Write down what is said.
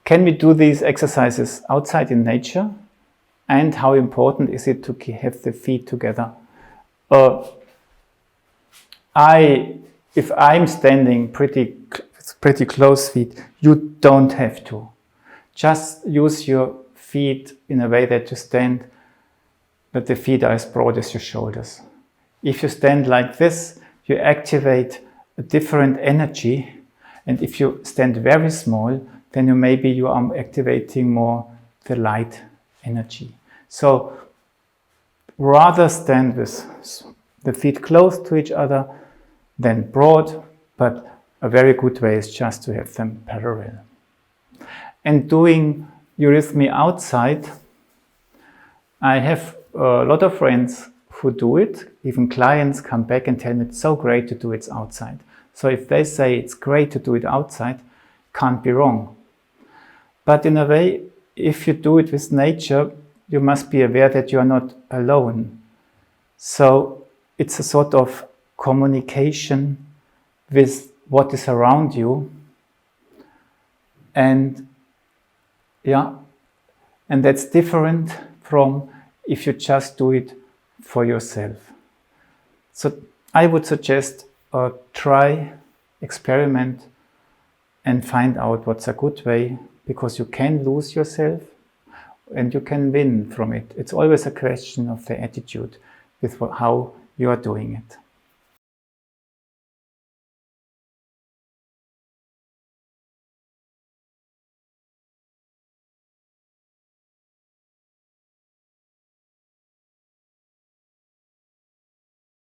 Can we do these exercises outside in nature? And how important is it to have the feet together? If I'm standing pretty close feet, you don't have to. Just use your feet in a way that you stand, that the feet are as broad as your shoulders. If you stand like this, you activate a different energy. And if you stand very small, then you are activating more the light energy. So rather stand with the feet close to each other than broad, but a very good way is just to have them parallel. And doing eurythmy outside, I have a lot of friends who do it. Even clients come back and tell me it's so great to do it outside. So if they say it's great to do it outside, can't be wrong. But in a way, if you do it with nature, you must be aware that you are not alone. So it's a sort of communication with what is around you. And that's different from if you just do it for yourself. So I would suggest try, experiment, and find out what's a good way, because you can lose yourself and you can win from it. It's always a question of the attitude with how you are doing it.